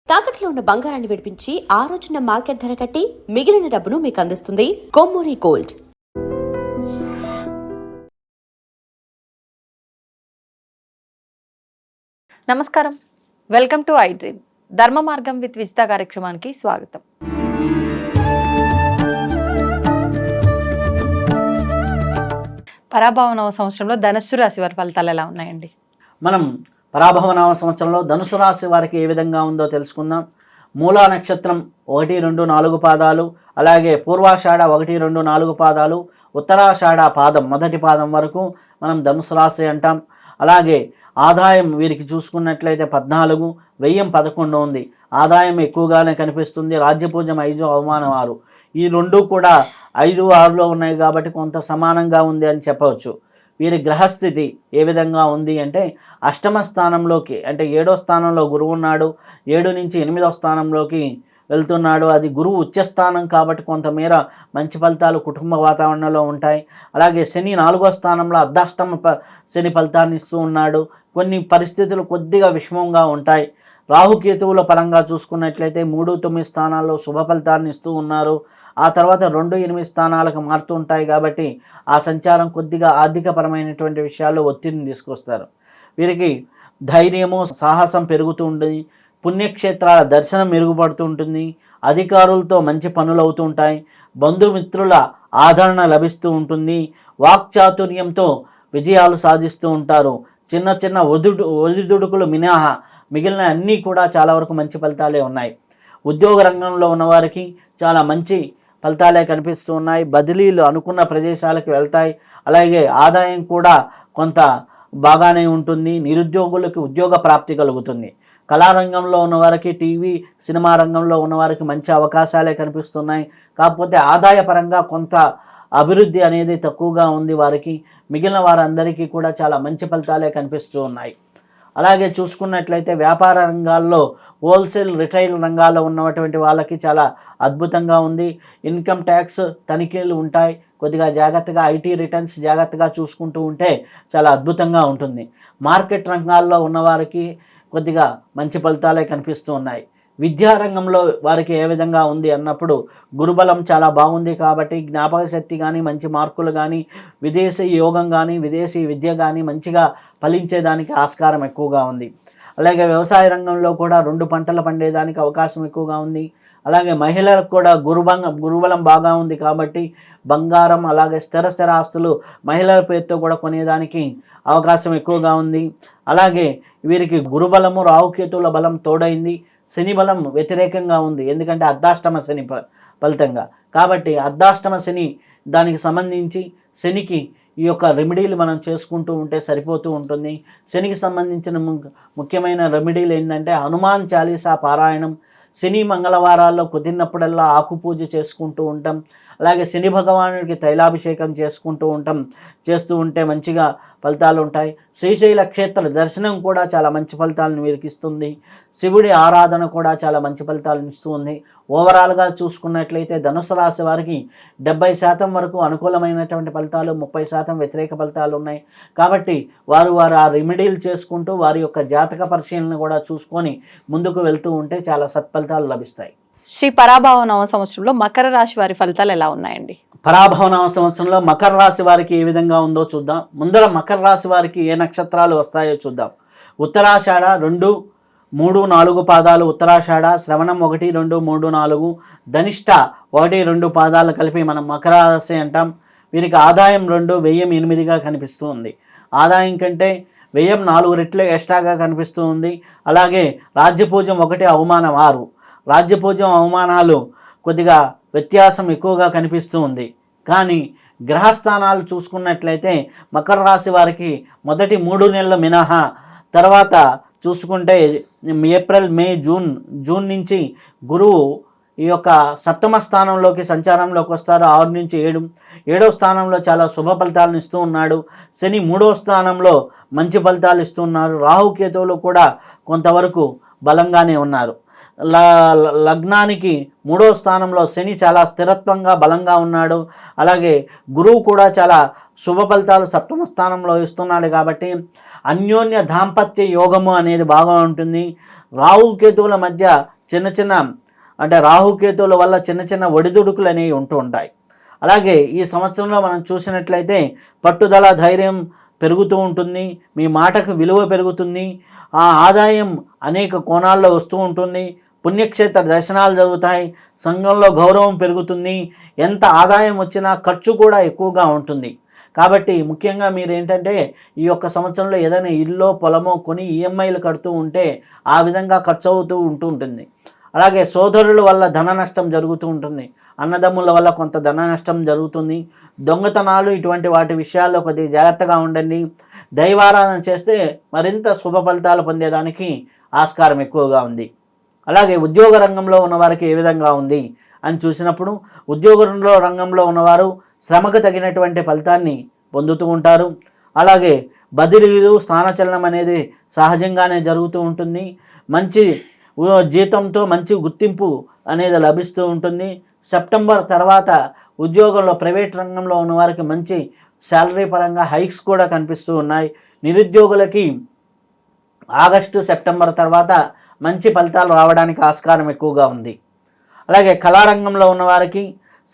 తాకట్లో ఉన్న బంగారాన్ని విడిపించి ఆ రోజున మార్కెట్ ధర కట్టి మిగిలిన డబ్బును మీకు అందిస్తుంది కొమ్మూరి గోల్డ్. నమస్కారం, వెల్కమ్ టు ఐ డ్రీమ్. ధర్మ మార్గం విత్ విజిత కార్యక్రమానికి స్వాగతం. పరాభవ సంవత్సరంలో ధనుస్సు రాశి వారి ఫలితాలు ఎలా ఉన్నాయండి? మనం పరాభవ నామ సంవత్సరంలో ధనుసు రాశి వారికి ఏ విధంగా ఉందో తెలుసుకుందాం. మూలా నక్షత్రం 1, 2, 4 పాదాలు, అలాగే పూర్వాషాఢ 1, 2, 4 పాదాలు, ఉత్తరాషాఢ పాదం మొదటి పాదం వరకు మనం ధనుసు రాశి అంటాం. అలాగే ఆదాయం వీరికి చూసుకున్నట్లయితే 14, వ్యయం 11 ఉంది. ఆదాయం ఎక్కువగానే కనిపిస్తుంది. రాజ్యపూజ్యం 5, అవమానం 6. ఈ రెండు కూడా 5, 6లో ఉన్నాయి కాబట్టి కొంత సమానంగా ఉంది అని చెప్పవచ్చు. వీరి గ్రహస్థితి ఏ విధంగా ఉంది అంటే అష్టమ స్థానంలోకి, అంటే 7వ స్థానంలో గురువు ఉన్నాడు. 7 నుంచి 8వ స్థానంలోకి వెళ్తున్నాడు. అది గురువు ఉచ్చస్థానం కాబట్టి కొంతమేర మంచి ఫలితాలు కుటుంబ వాతావరణంలో ఉంటాయి. అలాగే శని 4వ స్థానంలో అర్ధాష్టమ శని ఫలితాన్ని ఇస్తూ ఉన్నాడు. కొన్ని పరిస్థితులు కొద్దిగా విషమంగా ఉంటాయి. రాహుకేతువుల పరంగా చూసుకున్నట్లయితే 3, 9 స్థానాల్లో శుభ ఫలితాన్ని ఇస్తూ ఉన్నారు. ఆ తర్వాత 2, 8 స్థానాలకు మారుతూ ఉంటాయి కాబట్టి ఆ సంచారం కొద్దిగా ఆర్థికపరమైనటువంటి విషయాల్లో ఒత్తిడిని తీసుకొస్తారు. వీరికి ధైర్యము, సాహసం పెరుగుతూ ఉంటుంది. పుణ్యక్షేత్రాల దర్శనం మెరుగుపడుతూ ఉంటుంది. అధికారులతో మంచి పనులు అవుతూ ఉంటాయి. బంధుమిత్రుల ఆదరణ లభిస్తూ ఉంటుంది. వాక్చాతుర్యంతో విజయాలు సాధిస్తూ ఉంటారు. చిన్న చిన్న ఒడిదుడుకులు మినహా మిగిలిన అన్నీ కూడా చాలా వరకు మంచి ఫలితాలే ఉన్నాయి. ఉద్యోగ రంగంలో ఉన్నవారికి చాలా మంచి ఫలితాలే కనిపిస్తూ ఉన్నాయి. బదిలీలు అనుకున్న ప్రదేశాలకు వెళ్తాయి. అలాగే ఆదాయం కూడా కొంత బాగానే ఉంటుంది. నిరుద్యోగులకు ఉద్యోగ ప్రాప్తి కలుగుతుంది. కళారంగంలో ఉన్నవారికి, టీవీ సినిమా రంగంలో ఉన్నవారికి మంచి అవకాశాలే కనిపిస్తున్నాయి. కాకపోతే ఆదాయపరంగా కొంత అభివృద్ధి అనేది తక్కువగా ఉంది వారికి. మిగిలిన వారందరికీ కూడా చాలా మంచి ఫలితాలే కనిపిస్తూ ఉన్నాయి. అలాగే చూసుకున్నట్లయితే వ్యాపార రంగాల్లో, హోల్సేల్, రిటైల్ రంగాల్లో ఉన్నటువంటి వాళ్ళకి చాలా అద్భుతంగా ఉంది. ఇన్కమ్ ట్యాక్స్ తనిఖీలు ఉంటాయి. కొద్దిగా జాగ్రత్తగా ఐటీ రిటర్న్స్ జాగ్రత్తగా చూసుకుంటూ ఉంటే చాలా అద్భుతంగా ఉంటుంది. మార్కెట్ రంగాల్లో ఉన్నవారికి కొద్దిగా మంచి ఫలితాలే కనిపిస్తూ ఉన్నాయి. విద్యారంగంలో వారికి ఏ విధంగా ఉంది అన్నప్పుడు గురుబలం చాలా బాగుంది కాబట్టి జ్ఞాపక శక్తి కానీ, మంచి మార్కులు కానీ, విదేశీ యోగం కానీ, విదేశీ విద్య కానీ మంచిగా ఫలించేదానికి ఆస్కారం ఎక్కువగా ఉంది. అలాగే వ్యవసాయ రంగంలో కూడా 2 పంటలు పండేదానికి అవకాశం ఎక్కువగా ఉంది. అలాగే మహిళలకు కూడా గురుబలం బాగా ఉంది కాబట్టి బంగారం, అలాగే స్థిర ఆస్తులు మహిళల పేరుతో కూడా కొనేదానికి అవకాశం ఎక్కువగా ఉంది. అలాగే వీరికి గురుబలము, రాహుకేతువుల బలం తోడైంది. శని బలం వ్యతిరేకంగా ఉంది, ఎందుకంటే అర్ధాష్టమ శని ఫలితంగా. కాబట్టి అర్ధాష్టమ శని దానికి సంబంధించి శనికి ఈ యొక్క రెమెడీలు మనం చేసుకుంటూ ఉంటే సరిపోతూ ఉంటుంది. శనికి సంబంధించిన ముఖ్యమైన రెమెడీలు ఏంటంటే హనుమాన్ చాలీసా పారాయణం, శని మంగళవారాల్లో కుదిరినప్పుడల్లా ఆకు పూజ చేసుకుంటూ ఉంటాం. అలాగే శని భగవానుడికి తైలాభిషేకం చేస్తూ ఉంటే మంచిగా ఫలితాలు ఉంటాయి. శ్రీశైల క్షేత్ర దర్శనం కూడా చాలా మంచి ఫలితాలను వీరికి ఇస్తుంది. శివుడి ఆరాధన కూడా చాలా మంచి ఫలితాలను ఇస్తుంది. ఓవరాల్గా చూసుకున్నట్లయితే ధనుసు రాశి వారికి 70% వరకు అనుకూలమైనటువంటి ఫలితాలు, 30% వ్యతిరేక ఫలితాలు ఉన్నాయి. కాబట్టి వారు ఆ రెమెడీలు చేసుకుంటూ వారి యొక్క జాతక పరిశీలన కూడా చూసుకొని ముందుకు వెళ్తూ ఉంటే చాలా సత్ఫలితాలు లభిస్తాయి. శ్రీ పరాభవ నవ సంవత్సరంలో మకర రాశి వారి ఫలితాలు ఎలా ఉన్నాయండి? పరాభవ నవ సంవత్సరంలో మకర రాశి వారికి ఏ విధంగా ఉందో చూద్దాం. ముందర మకర రాశి వారికి ఏ నక్షత్రాలు వస్తాయో చూద్దాం. ఉత్తరాషాఢ 2, 3, 4 పాదాలు ఉత్తరాషాఢ, శ్రవణం 1, 2, 3, 4, ధనిష్ట 1, 2 పాదాలు కలిపి మనం మకర రాశి అంటాం. వీరికి ఆదాయం 2, వ్యయం 8గా కనిపిస్తూ ఉంది. ఆదాయం కంటే వ్యయం 4 రెట్లు ఎక్స్ట్రాగా కనిపిస్తూ ఉంది. అలాగే రాజ్యపూజ్యం 1, అవమానం 6. రాజ్యపూజ్యం, అవమానాలు కొద్దిగా వ్యత్యాసం ఎక్కువగా కనిపిస్తూ ఉంది. కానీ గ్రహస్థానాలు చూసుకున్నట్లయితే మకర రాశి వారికి మొదటి 3 నెలలు మినహా తర్వాత చూసుకుంటే ఏప్రిల్, మే, జూన్ నుంచి గురువు ఈ యొక్క 7వ స్థానంలోకి సంచారంలోకి వస్తారు. 6 నుంచి 7. 7వ స్థానంలో చాలా శుభ ఫలితాలను ఇస్తూ ఉన్నాడు. శని 3వ స్థానంలో మంచి ఫలితాలు ఇస్తూ ఉన్నారు. రాహుకేతువులు కూడా కొంతవరకు బలంగానే ఉన్నారు. లగ్నానికి 3వ స్థానంలో శని చాలా స్థిరత్వంగా బలంగా ఉన్నాడు. అలాగే గురువు కూడా చాలా శుభ ఫలితాలు 7వ స్థానంలో ఇస్తున్నాడు. కాబట్టి అన్యోన్య దాంపత్య యోగము అనేది బాగా ఉంటుంది. రాహు కేతువుల మధ్య చిన్న చిన్న అంటే రాహుకేతువుల వల్ల చిన్న చిన్న ఒడిదుడుకులు అనేవి ఉంటూ ఉంటాయి. అలాగే ఈ సంవత్సరంలో మనం చూసినట్లయితే పట్టుదల ధైర్యం పెరుగుతూ ఉంటుంది, మీ మాటకు విలువ పెరుగుతుంది, ఆ ఆదాయం అనేక కోణాల్లో వస్తూ ఉంటుంది, పుణ్యక్షేత్ర దర్శనాలు జరుగుతాయి, సంఘంలో గౌరవం పెరుగుతుంది, ఎంత ఆదాయం వచ్చినా ఖర్చు కూడా ఎక్కువగా ఉంటుంది. కాబట్టి ముఖ్యంగా మీరు ఏంటంటే ఈ యొక్క సంవత్సరంలో ఏదైనా ఇల్లు పొలమో కొని ఈఎంఐలు కడుతూ ఉంటే ఆ విధంగా ఖర్చు అవుతూ ఉంటుంది. అలాగే సోదరుల వల్ల ధన నష్టం జరుగుతూ ఉంటుంది, అన్నదమ్ముల వల్ల కొంత ధన నష్టం జరుగుతుంది, దొంగతనాలు ఇటువంటి వాటి విషయాల్లో కొద్దిగా జాగ్రత్తగా ఉండండి. దైవారాధన చేస్తే మరింత శుభ ఫలితాలు పొందేదానికి ఆస్కారం ఎక్కువగా ఉంది. అలాగే ఉద్యోగ రంగంలో ఉన్నవారికి ఏ విధంగా ఉంది అని చూసినప్పుడు ఉద్యోగంలో రంగంలో ఉన్నవారు శ్రమకు తగినటువంటి ఫలితాన్ని పొందుతూ ఉంటారు. అలాగే బదిలీలు స్థానచలనం అనేది సహజంగానే జరుగుతూ ఉంటుంది. మంచి జీతంతో మంచి గుర్తింపు అనేది లభిస్తూ ఉంటుంది. సెప్టెంబర్ తర్వాత ఉద్యోగంలో ప్రైవేట్ రంగంలో ఉన్నవారికి మంచి శాలరీ పరంగా హైక్స్ కూడా కనిపిస్తూ ఉన్నాయి. నిరుద్యోగులకి ఆగస్టు సెప్టెంబర్ తర్వాత మంచి ఫలితాలు రావడానికి ఆస్కారం ఎక్కువగా ఉంది. అలాగే కళారంగంలో ఉన్నవారికి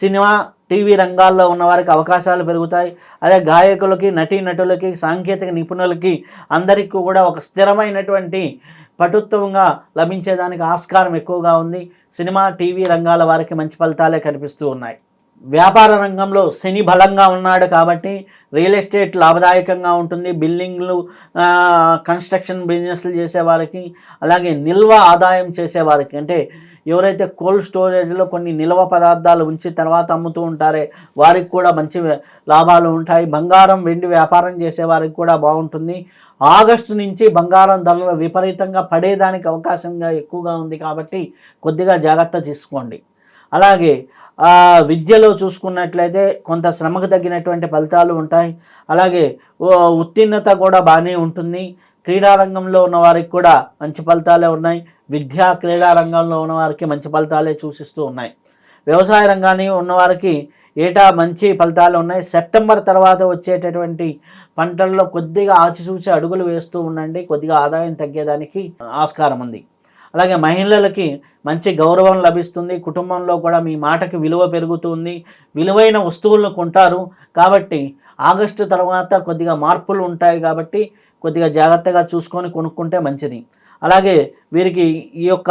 సినిమా టీవీ రంగాల్లో ఉన్నవారికి అవకాశాలు పెరుగుతాయి. అదే గాయకులకి నటీనటులకి సాంకేతిక నిపుణులకి అందరికీ కూడా ఒక స్థిరమైనటువంటి పటుత్వంగా లభించేదానికి ఆస్కారం ఎక్కువగా ఉంది. సినిమా టీవీ రంగాల వారికి మంచి ఫలితాలే కనిపిస్తూ ఉన్నాయి. వ్యాపార రంగంలో శని బలంగా ఉన్నాడు కాబట్టి రియల్ ఎస్టేట్ లాభదాయకంగా ఉంటుంది. బిల్డింగ్లు కన్స్ట్రక్షన్ బిజినెస్లు చేసేవారికి, అలాగే నిల్వ ఆదాయం చేసేవారికి, అంటే ఎవరైతే కోల్డ్ స్టోరేజ్లో కొన్ని నిల్వ పదార్థాలు ఉంచి తర్వాత అమ్ముతూ ఉంటారే వారికి కూడా మంచి లాభాలు ఉంటాయి. బంగారం వెండి వ్యాపారం చేసేవారికి కూడా బాగుంటుంది. ఆగస్టు నుంచి బంగారం ధరలు విపరీతంగా పడేదానికి అవకాశంగా ఎక్కువగా ఉంది కాబట్టి కొద్దిగా జాగ్రత్త తీసుకోండి. అలాగే విద్యలో చూసుకున్నట్లయితే కొంత శ్రమకు తగ్గినటువంటి ఫలితాలు ఉంటాయి. అలాగే ఉత్తీర్ణత కూడా బాగానే ఉంటుంది. క్రీడారంగంలో ఉన్న వారికి కూడా మంచి ఫలితాలే ఉన్నాయి. విద్యా క్రీడా రంగంలో ఉన్నవారికి మంచి ఫలితాలే సూచిస్తూ ఉన్నాయి. వ్యవసాయ రంగాన్ని ఉన్నవారికి ఏటా మంచి ఫలితాలు ఉన్నాయి. సెప్టెంబర్ తర్వాత వచ్చేటటువంటి పంటల్లో కొద్దిగా ఆచిచూచి అడుగులు వేస్తూ ఉండండి, కొద్దిగా ఆదాయం తగ్గేదానికి ఆస్కారం ఉంది. అలాగే మహిళలకి మంచి గౌరవం లభిస్తుంది. కుటుంబంలో కూడా మీ మాటకి విలువ పెరుగుతుంది. విలువైన వస్తువులను కొంటారు కాబట్టి ఆగస్టు తర్వాత కొద్దిగా మార్పులు ఉంటాయి కాబట్టి కొద్దిగా జాగ్రత్తగా చూసుకొని కొనుక్కుంటే మంచిది. అలాగే వీరికి ఈ యొక్క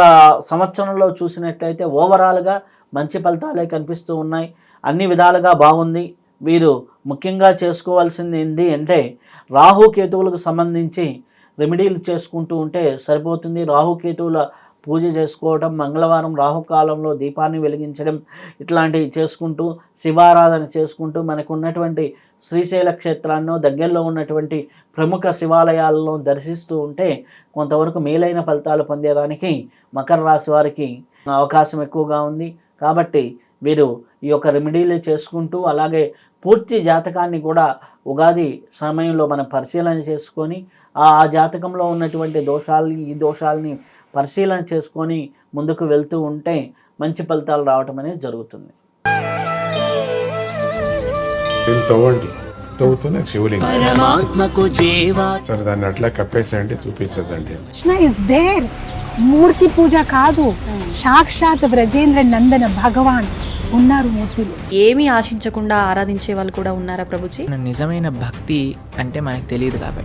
సంవత్సరంలో చూసినట్లయితే ఓవరాల్గా మంచి ఫలితాలే కనిపిస్తూ ఉన్నాయి. అన్ని విధాలుగా బాగుంది. వీరు ముఖ్యంగా చేసుకోవాల్సింది ఏంటి అంటే రాహుకేతువులకు సంబంధించి రెమెడీలు చేసుకుంటూ ఉంటే సరిపోతుంది. రాహుకేతువుల పూజ చేసుకోవడం, మంగళవారం రాహుకాలంలో దీపాన్ని వెలిగించడం, ఇట్లాంటివి చేసుకుంటూ శివారాధన చేసుకుంటూ మనకు ఉన్నటువంటి శ్రీశైల క్షేత్రాన్ని దగ్గరలో ఉన్నటువంటి ప్రముఖ శివాలయాలను దర్శిస్తూ ఉంటే కొంతవరకు మేలైన ఫలితాలు పొందేదానికి మకర రాశి వారికి అవకాశం ఎక్కువగా ఉంది. కాబట్టి వీరు ఈ యొక్క రెమెడీలు చేసుకుంటూ అలాగే పూర్తి జాతకాన్ని కూడా ఉగాది సమయంలో మనం పరిశీలన చేసుకొని ఆ జాతకంలో ఉన్నటువంటి దోషాలని ఈ దోషాలని పరిశీలన చేసుకొని ముందుకు వెళ్తూ ఉంటే మంచి ఫలితాలు రావటం అనేది జరుగుతుంది. తవ్వుతూనే శివలింగం సరే దాన్ని అట్లా కప్పేసేయండి, చూపించదండి. Krishna is there. మూర్తి పూజ కాదు, సాక్షాత్ బ్రజేంద్ర నందన భగవాన్ ఉన్నారు మూర్తిలో. ఏమీ ఆశించకుండా ఆరాధించే వాళ్ళు కూడా ఉన్నారా ప్రభుజీ? నిజమైన భక్తి అంటే మనకు తెలియదు కాబట్టి